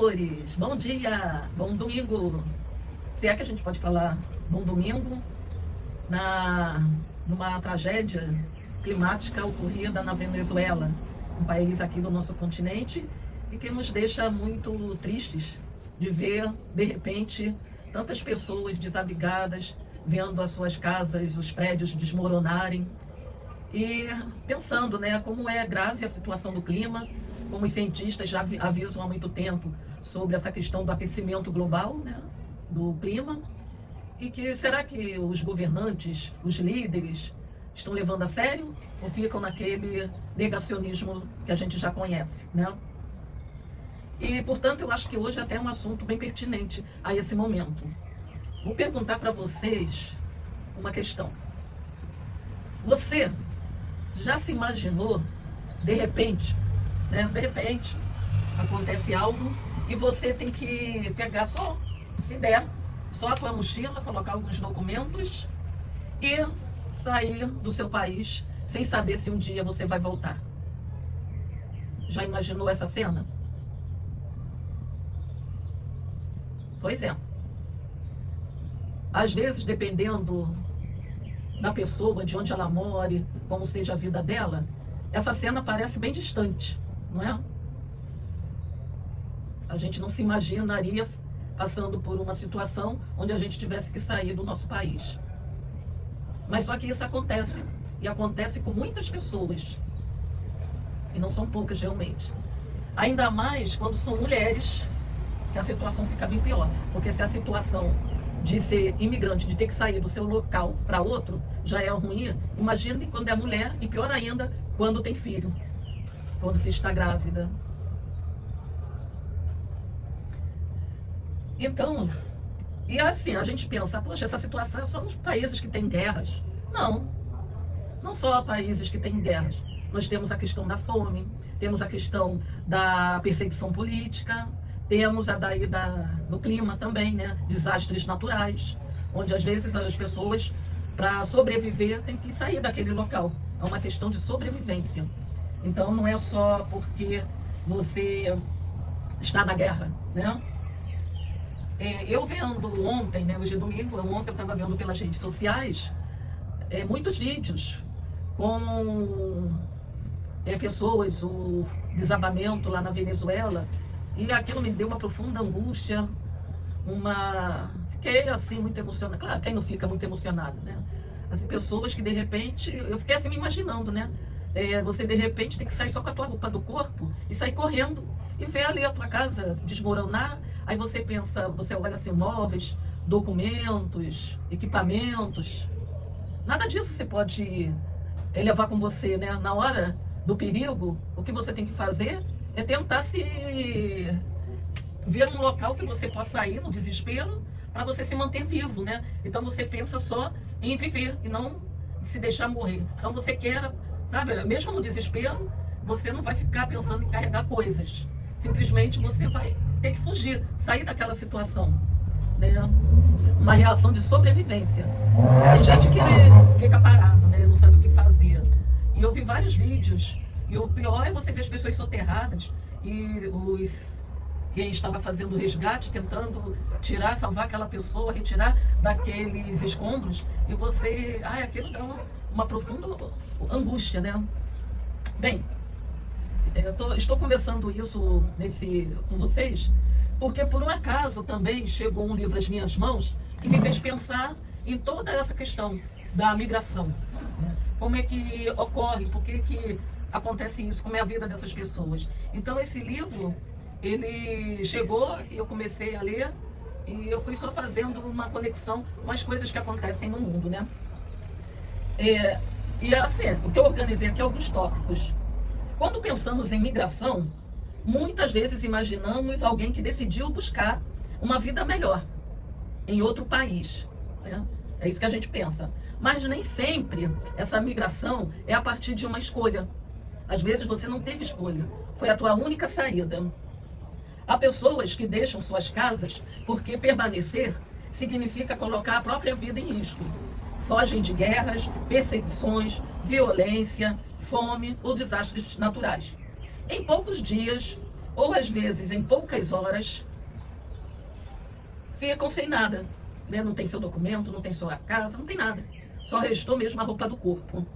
amores, bom dia, bom domingo. Se é que a gente pode falar bom domingo numa tragédia climática ocorrida na Venezuela, um país aqui do nosso continente, e que nos deixa muito tristes de ver, de repente, tantas pessoas desabrigadas, vendo as suas casas, os prédios desmoronarem, e pensando, como é grave a situação do clima, como os cientistas já avisam há muito tempo sobre essa questão do aquecimento global, do clima, e que será que os governantes, os líderes, estão levando a sério ou ficam naquele negacionismo que a gente já conhece, E, portanto, eu acho que hoje até é um assunto bem pertinente a esse momento. Vou perguntar para vocês uma questão. Você já se imaginou, de repente, acontece algo e você tem que pegar só, se der, só a tua mochila, colocar alguns documentos e sair do seu país sem saber se um dia você vai voltar? Já imaginou essa cena? Pois é. Às vezes, dependendo da pessoa, de onde ela mora, como seja a vida dela, essa cena parece bem distante, não é? A gente não se imaginaria passando por uma situação onde a gente tivesse que sair do nosso país. Mas só que isso acontece, e acontece com muitas pessoas, e não são poucas realmente. Ainda mais quando são mulheres, que a situação fica bem pior, porque se a situação de ser imigrante, de ter que sair do seu local para outro, já é ruim, imagine quando é mulher, e pior ainda, quando tem filho, quando se está grávida. Então, e assim, a gente pensa, poxa, essa situação é só nos países que têm guerras. Não só países que têm guerras. Nós temos a questão da fome, temos a questão da perseguição política, temos a do clima também, desastres naturais, onde às vezes as pessoas, para sobreviver, têm que sair daquele local. É uma questão de sobrevivência. Então não é só porque você está na guerra, Eu vendo ontem, hoje é domingo, ontem eu estava vendo pelas redes sociais muitos vídeos com pessoas, o desabamento lá na Venezuela, e aquilo me deu uma profunda angústia, fiquei assim muito emocionada. Claro, quem não fica muito emocionado, As pessoas que de repente, eu fiquei assim me imaginando, você de repente tem que sair só com a tua roupa do corpo e sair correndo e ver ali a tua casa desmoronar. Aí você pensa, você olha assim, móveis, documentos, equipamentos, nada disso você pode levar com você, na hora do perigo. O que você tem que fazer é tentar se ver um local que você possa ir no desespero para você se manter vivo, Então você pensa só em viver e não se deixar morrer. Então você quer, mesmo no desespero, você não vai ficar pensando em carregar coisas. Simplesmente você vai ter que fugir, sair daquela situação, Uma reação de sobrevivência. Tem gente que fica parado, não sabe o que fazer. E eu vi vários vídeos, e o pior é você ver as pessoas soterradas e quem estava fazendo o resgate, tentando salvar aquela pessoa, retirar daqueles escombros, e você, aquilo dá uma profunda angústia, Bem, estou conversando isso com vocês, porque por um acaso também chegou um livro às minhas mãos que me fez pensar em toda essa questão da migração, Como é que ocorre, por que acontece isso, como é a vida dessas pessoas. Então esse livro, ele chegou e eu comecei a ler, e eu fui só fazendo uma conexão com as coisas que acontecem no mundo, E assim, o que eu organizei aqui é alguns tópicos. Quando pensamos em migração, muitas vezes imaginamos alguém que decidiu buscar uma vida melhor em outro país, É isso que a gente pensa. Mas nem sempre essa migração é a partir de uma escolha. Às vezes você não teve escolha, foi a tua única saída. Há pessoas que deixam suas casas porque permanecer significa colocar a própria vida em risco. Fogem de guerras, perseguições, violência, fome ou desastres naturais. Em poucos dias, ou às vezes em poucas horas, ficam sem nada, né? Não tem seu documento, não tem sua casa, não tem nada. Só restou mesmo a roupa do corpo.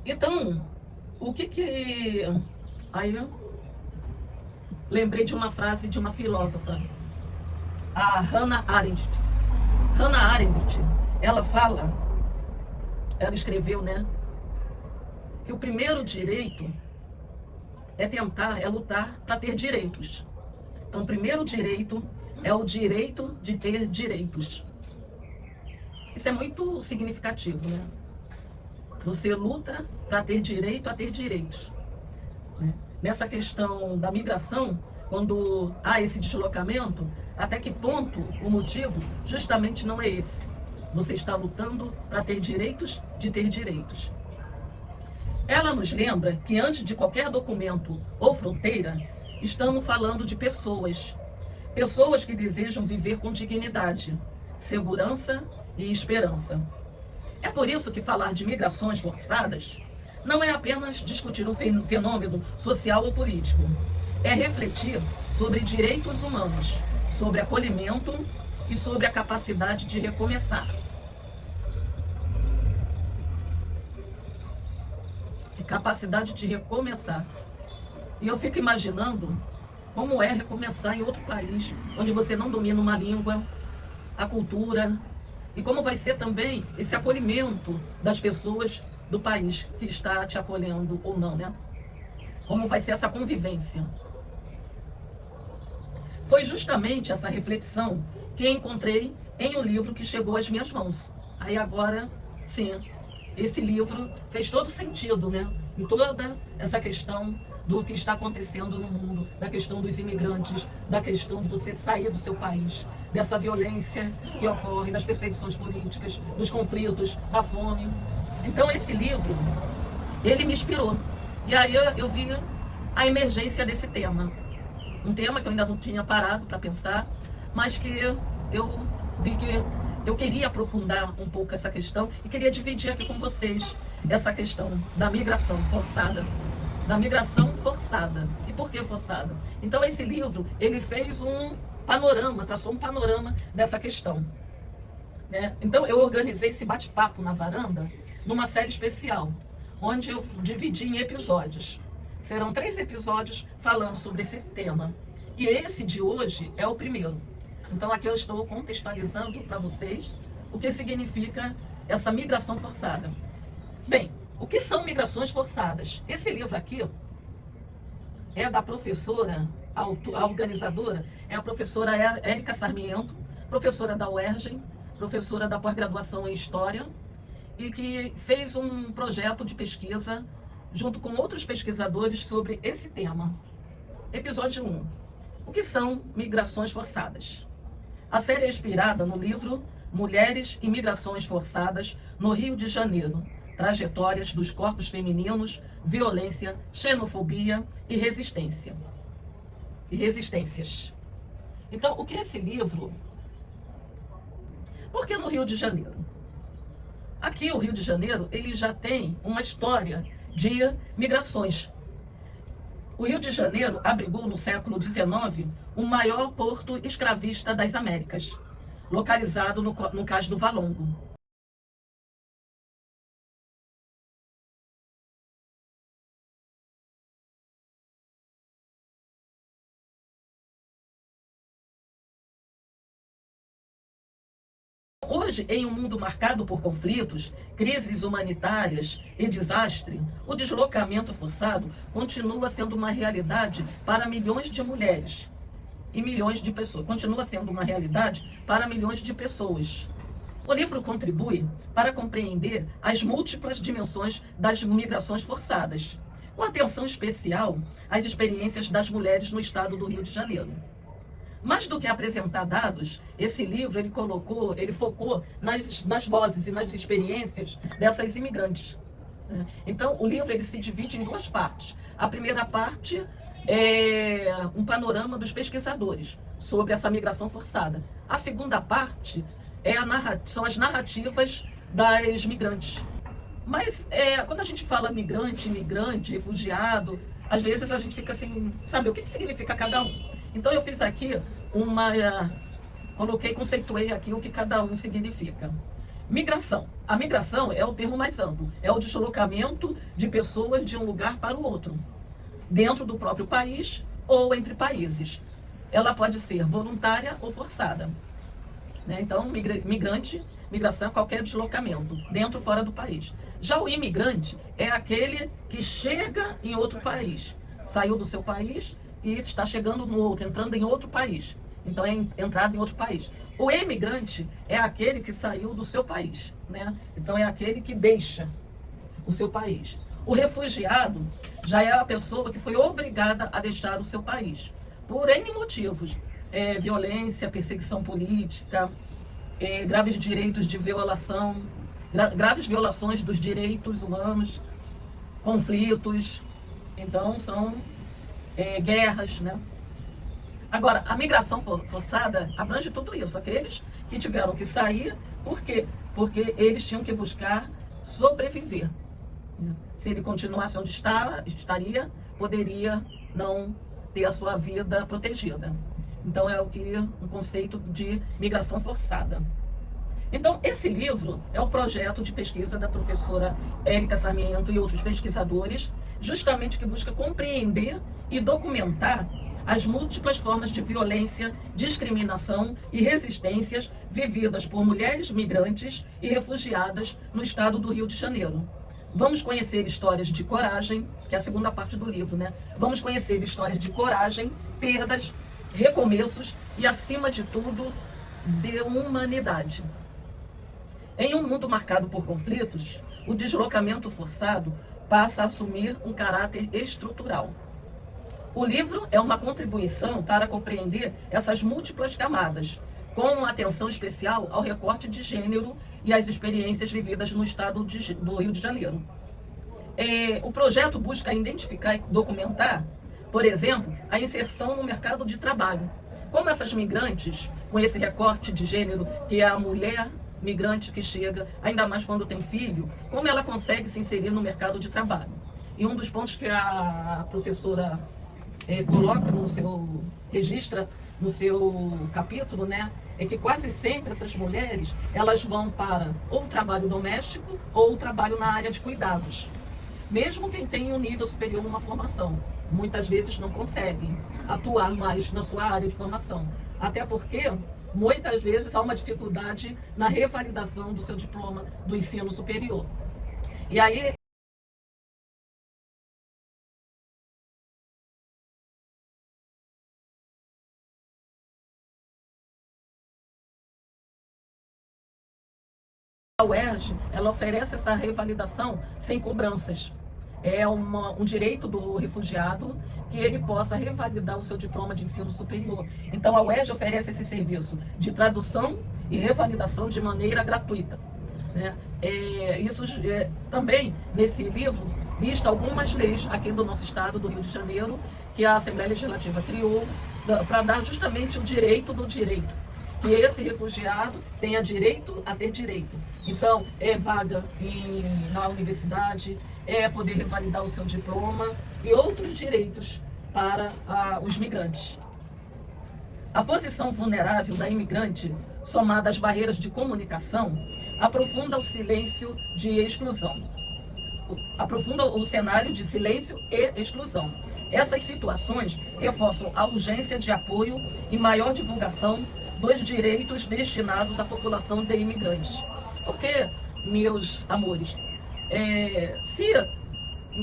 Então, o que que... Aí eu lembrei de uma frase de uma filósofa, a Hannah Arendt. Hannah Arendt, ela fala, ela escreveu, né, que o primeiro direito é lutar para ter direitos. Então, o primeiro direito é o direito de ter direitos. Isso é muito significativo, né? Você luta para ter direito a ter direitos, né? Nessa questão da migração, quando há esse deslocamento, até que ponto o motivo justamente não é esse? Você está lutando para ter direitos de ter direitos. Ela nos lembra que antes de qualquer documento ou fronteira, estamos falando de pessoas. Pessoas que desejam viver com dignidade, segurança e esperança. É por isso que falar de migrações forçadas não é apenas discutir um fenômeno social ou político. É refletir sobre direitos humanos, sobre acolhimento e sobre a capacidade de recomeçar. Capacidade de recomeçar. E eu fico imaginando como é recomeçar em outro país, onde você não domina uma língua, a cultura, e como vai ser também esse acolhimento das pessoas do país que está te acolhendo ou não, né? Como vai ser essa convivência. Foi justamente essa reflexão que encontrei em um livro que chegou às minhas mãos. Aí agora, sim, esse livro fez todo sentido, né? Em toda essa questão do que está acontecendo no mundo, da questão dos imigrantes, da questão de você sair do seu país, dessa violência que ocorre, das perseguições políticas, dos conflitos, da fome. Então esse livro, ele me inspirou. E aí eu vi a emergência desse tema. Um tema que eu ainda não tinha parado para pensar, mas que eu vi que eu queria aprofundar um pouco essa questão e queria dividir aqui com vocês essa questão da migração forçada. Da migração forçada. E por que forçada? Então esse livro, ele fez um panorama, traçou um panorama dessa questão, né? Então eu organizei esse bate-papo na varanda numa série especial, onde eu dividi em episódios. Serão 3 episódios falando sobre esse tema. E esse de hoje é o primeiro. Então aqui eu estou contextualizando para vocês o que significa essa migração forçada. Bem, o que são migrações forçadas? Esse livro aqui é da professora, a organizadora, é a professora Érica Sarmiento, professora da UERJ, professora da pós-graduação em História, e que fez um projeto de pesquisa junto com outros pesquisadores sobre esse tema. Episódio 1. O que são migrações forçadas? A série é inspirada no livro Mulheres e Migrações Forçadas no Rio de Janeiro, Trajetórias dos Corpos Femininos, Violência, Xenofobia e Resistência. E Resistências. Então, o que é esse livro? Por que no Rio de Janeiro? Aqui, o Rio de Janeiro, ele já tem uma história de migrações. O Rio de Janeiro abrigou no século XIX o maior porto escravista das Américas, localizado no Cais do Valongo. Hoje, em um mundo marcado por conflitos, crises humanitárias e desastre, o deslocamento forçado continua sendo uma realidade para milhões de mulheres e milhões de pessoas. Continua sendo uma realidade para milhões de pessoas. O livro contribui para compreender as múltiplas dimensões das migrações forçadas, com atenção especial às experiências das mulheres no estado do Rio de Janeiro. Mais do que apresentar dados, esse livro ele focou nas vozes e nas experiências dessas imigrantes. Então, o livro ele se divide em 2 partes. A primeira parte é um panorama dos pesquisadores sobre essa migração forçada. A segunda parte são as narrativas das migrantes. Mas quando a gente fala migrante, imigrante, refugiado, às vezes a gente fica assim, sabe, o que significa cada um? Então eu fiz aqui conceituei aqui o que cada um significa. Migração. A migração é o termo mais amplo, é o deslocamento de pessoas de um lugar para o outro, dentro do próprio país ou entre países. Ela pode ser voluntária ou forçada, né? Então, migração é qualquer deslocamento, dentro ou fora do país. Já o imigrante é aquele que chega em outro país, saiu do seu país e está chegando no outro, entrando em outro país. Então, é entrada em outro país. O emigrante é aquele que saiu do seu país, né? Então, é aquele que deixa o seu país. O refugiado já é a pessoa que foi obrigada a deixar o seu país, por N motivos. Violência, perseguição política, graves direitos de violação, graves violações dos direitos humanos, conflitos, então são guerras, né? Agora, a migração forçada abrange tudo isso, aqueles que tiveram que sair, por quê? Porque eles tinham que buscar sobreviver. Se ele continuasse onde estaria, poderia não ter a sua vida protegida. Então é o conceito de migração forçada. Então esse livro é um projeto de pesquisa da professora Érica Sarmiento e outros pesquisadores, justamente que busca compreender e documentar as múltiplas formas de violência, discriminação e resistências vividas por mulheres migrantes e refugiadas no estado do Rio de Janeiro. Vamos conhecer histórias de coragem, que é a segunda parte do livro, né? Vamos conhecer histórias de coragem, perdas, recomeços e, acima de tudo, de humanidade. Em um mundo marcado por conflitos, o deslocamento forçado passa a assumir um caráter estrutural. O livro é uma contribuição para compreender essas múltiplas camadas, com uma atenção especial ao recorte de gênero e às experiências vividas no estado do Rio de Janeiro. O projeto busca identificar e documentar, por exemplo, a inserção no mercado de trabalho. Como essas migrantes, com esse recorte de gênero, que é a mulher migrante que chega, ainda mais quando tem filho, como ela consegue se inserir no mercado de trabalho. E um dos pontos que a professora registra no seu capítulo, né, é que quase sempre essas mulheres, elas vão para ou o trabalho doméstico ou o trabalho na área de cuidados. Mesmo quem tem um nível superior numa formação, muitas vezes não conseguem atuar mais na sua área de formação. Até porque, muitas vezes, há uma dificuldade na revalidação do seu diploma do ensino superior. E aí, a UERJ, ela oferece essa revalidação sem cobranças. É um direito do refugiado que ele possa revalidar o seu diploma de ensino superior. Então a UERJ oferece esse serviço de tradução e revalidação de maneira gratuita, né? Também nesse livro lista algumas leis aqui do nosso estado, do Rio de Janeiro, que a Assembleia Legislativa criou para dar justamente o direito do direito. Que esse refugiado tenha direito a ter direito. Então, é vaga na universidade, é poder revalidar o seu diploma e outros direitos para os migrantes. A posição vulnerável da imigrante, somada às barreiras de comunicação, aprofunda o silêncio de exclusão. Aprofunda o cenário de silêncio e exclusão. Essas situações reforçam a urgência de apoio e maior divulgação dos direitos destinados à população de imigrantes. Porque, meus amores,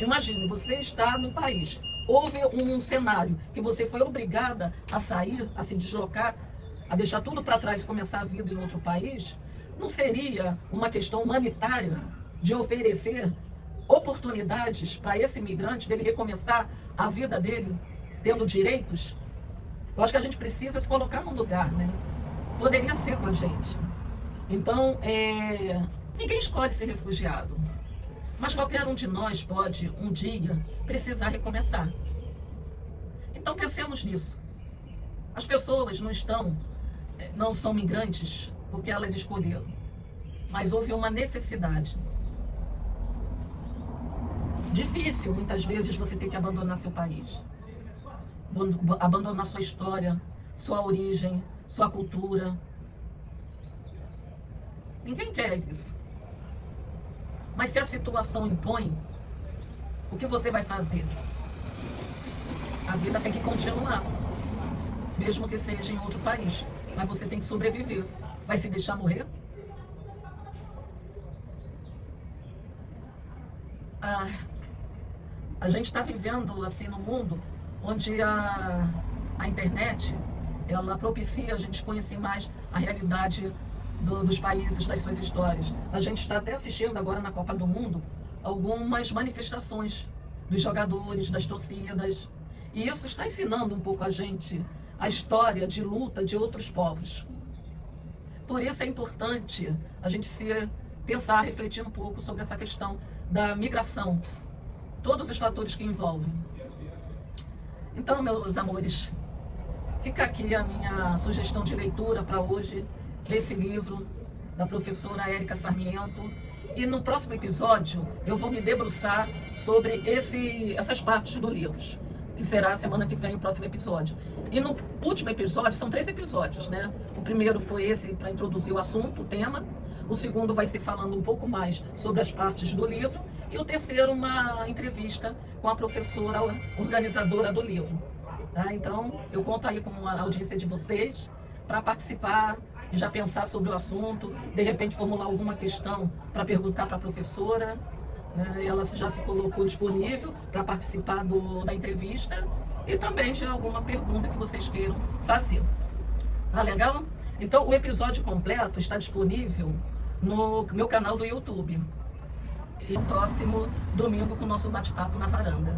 imagine, você está no país, houve um cenário que você foi obrigada a sair, a se deslocar, a deixar tudo para trás e começar a vida em outro país, não seria uma questão humanitária de oferecer oportunidades para esse imigrante, dele recomeçar a vida dele tendo direitos? Eu acho que a gente precisa se colocar num lugar, né? Poderia ser com a gente. Então, ninguém escolhe ser refugiado. Mas qualquer um de nós pode, um dia, precisar recomeçar. Então, pensemos nisso. As pessoas não são migrantes porque elas escolheram. Mas houve uma necessidade. difícil, muitas vezes, você ter que abandonar seu país, abandonar sua história, sua origem, sua cultura. Ninguém quer isso. Mas se a situação impõe, o que você vai fazer? A vida tem que continuar, mesmo que seja em outro país. Mas você tem que sobreviver. Vai se deixar morrer? A gente está vivendo assim num mundo onde a internet ela propicia a gente conhecer mais a realidade dos países, das suas histórias. A gente está até assistindo agora na Copa do Mundo algumas manifestações dos jogadores, das torcidas. E isso está ensinando um pouco a gente a história de luta de outros povos. Por isso é importante a gente pensar, refletir um pouco sobre essa questão da migração, todos os fatores que envolvem. Então, meus amores, fica aqui a minha sugestão de leitura para hoje, desse livro da professora Érica Sarmiento. E no próximo episódio eu vou me debruçar sobre essas partes do livro, que será a semana que vem o próximo episódio. E no último episódio, são 3 episódios, né? O primeiro foi esse para introduzir o assunto, o tema. O segundo vai ser falando um pouco mais sobre as partes do livro. E o terceiro, uma entrevista com a professora organizadora do livro. Tá? Então, eu conto aí com a audiência de vocês para participar e já pensar sobre o assunto, de repente formular alguma questão para perguntar para a professora. Ela já se colocou disponível para participar da entrevista e também de alguma pergunta que vocês queiram fazer. Tá legal? Então, o episódio completo está disponível no meu canal do YouTube. E próximo domingo com o nosso bate-papo na varanda.